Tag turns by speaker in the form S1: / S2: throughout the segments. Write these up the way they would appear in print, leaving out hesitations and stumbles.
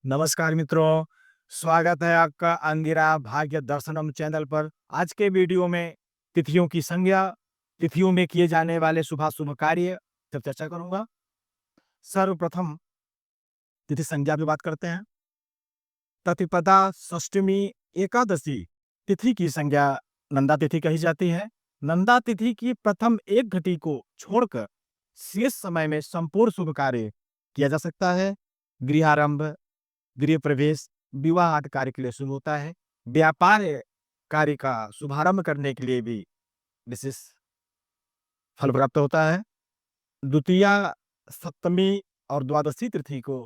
S1: नमस्कार मित्रों, स्वागत है आपका अंगिरा भाग्य दर्शनम चैनल पर। आज के वीडियो में तिथियों की संज्ञा, तिथियों में किए जाने वाले शुभाशुभ कार्य सब चर्चा करूंगा। सर्वप्रथम तिथि संज्ञा की बात करते हैं। प्रतिपदा, षष्टमी, एकादशी तिथि की संज्ञा नंदा तिथि कही जाती है। नंदा तिथि की प्रथम एक घटी को छोड़कर शेष समय में संपूर्ण शुभ कार्य किया जा सकता है। गृहारंभ, गृह प्रवेश, विवाह आदि कार्य के लिए शुभ होता है। व्यापार कार्य का शुभारंभ करने के लिए भी विशेष फल प्राप्त होता है। द्वितीया, सप्तमी और द्वादशी तिथि को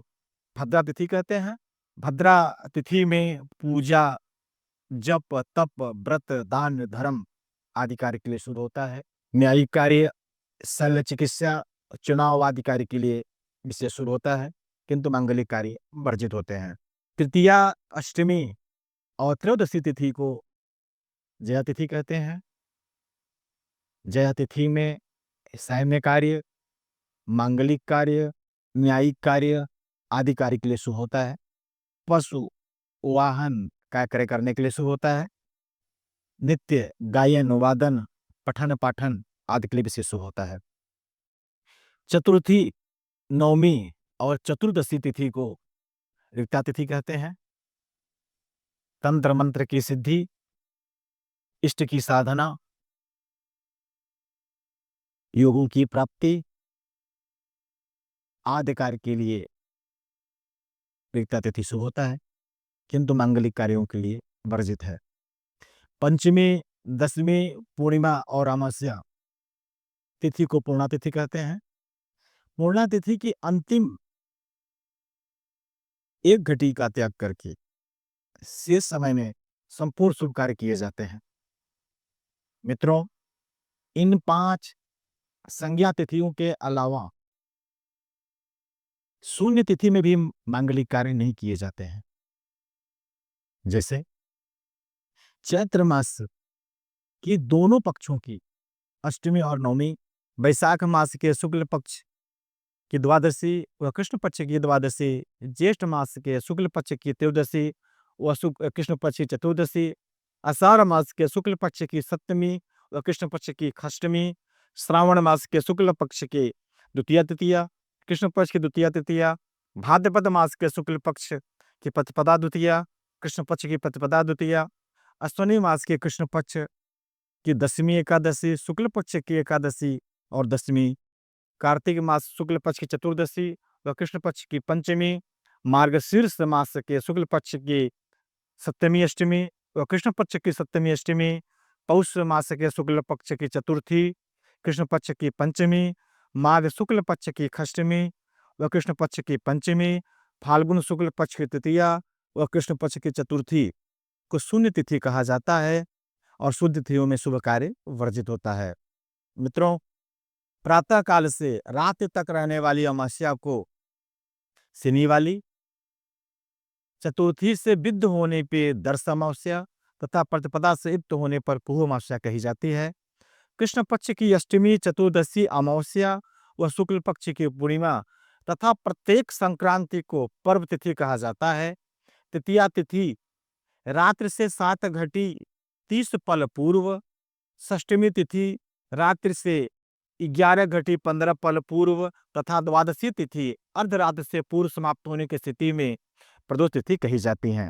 S1: भद्रा तिथि कहते हैं। भद्रा तिथि में पूजा, जप, तप, व्रत, दान, धर्म आदि कार्य के लिए शुभ होता है। न्यायिक कार्य, शल्य चिकित्सा, चुनाव आदि कार्य के लिए विशेष शुभ होता है, किंतु मांगलिक कार्य वर्जित होते हैं। तृतीया, अष्टमी और त्रयोदशी तिथि को जया तिथि कहते हैं। जया तिथि में सैन्य कार्य, मांगलिक कार्य, न्यायिक कार्य आदि कार्य के लिए शुभ होता है। पशु, वाहन का क्रय करने के लिए शुभ होता है। नित्य गायन, वादन, पठन पाठन आदि के लिए विशेष शुभ होता है। चतुर्थी, नवमी और चतुर्दशी तिथि को रिक्ता तिथि कहते हैं। तंत्र मंत्र की सिद्धि, इष्ट की साधना, योगों की प्राप्ति आदि कार्य के लिए रिक्ता तिथि शुभ होता है, किंतु मांगलिक कार्यों के लिए वर्जित है। पंचमी, दसवीं, पूर्णिमा और अमावस्या तिथि को पूर्णा तिथि कहते हैं। पूर्णा तिथि की अंतिम एक घटी का त्याग करके शेष समय में संपूर्ण शुभ कार्य किए जाते हैं। मित्रों, इन 5 संज्ञा तिथियों के अलावा शून्य तिथि में भी मांगलिक कार्य नहीं किए जाते हैं। जैसे चैत्र मास की दोनों पक्षों की अष्टमी और नवमी, वैशाख मास के शुक्ल पक्ष की द्वादशी व कृष्ण पक्ष की द्वादशी, ज्येष्ठ मास के शुक्ल पक्ष की त्रयोदशी व कृष्ण पक्ष की चतुर्दशी, आषाढ़ मास के शुक्ल पक्ष की सप्तमी व कृष्ण पक्ष की षष्ठमी, श्रावण मास के शुक्ल पक्ष की द्वितीया तृतीया, कृष्ण पक्ष की द्वितीया तृतीया, भाद्रपद मास के शुक्ल पक्ष की प्रतिपदा द्वितीया, कृष्ण पक्ष की प्रतिपदा द्वितीया, अश्विनी मास के कृष्ण पक्ष की दसवीं एकादशी, शुक्ल पक्ष की एकादशी और दसवीं, कार्तिक मास शुक्ल पक्ष की चतुर्दशी व कृष्ण पक्ष की पंचमी, मार्गशीर्ष मास के शुक्ल पक्ष की सप्तमी अष्टमी व कृष्ण पक्ष की सप्तमी अष्टमी, पौष मास के शुक्ल पक्ष की चतुर्थी, कृष्ण पक्ष की पंचमी, माघ शुक्ल पक्ष की षष्ठमी व कृष्ण पक्ष की पंचमी, फाल्गुन शुक्ल पक्ष की तृतीया व कृष्ण पक्ष की चतुर्थी को शून्य तिथि कहा जाता है और शुद्ध तिथियों में शुभ कार्य वर्जित होता है। मित्रों, प्रातः काल से रात तक रहने वाली अमावस्या को शनि वाली, चतुर्थी से विद्ध होने पे दर्श अमावस्या तथा प्रतिपदा से युक्त होने पर पूह अमावस्या कही जाती है। कृष्ण पक्ष की अष्टमी, चतुर्दशी अमावस्या व शुक्ल पक्ष की पूर्णिमा तथा प्रत्येक संक्रांति को पर्व तिथि कहा जाता है। तृतीया तिथि रात्रि से 7 घटी 30 पल पूर्व, षष्टमी तिथि रात्रि से 11 घटी 15 पल पूर्व तथा द्वादशी तिथि अर्धरात्रि से पूर्व समाप्त होने की स्थिति में प्रदोष तिथि कही जाती हैं।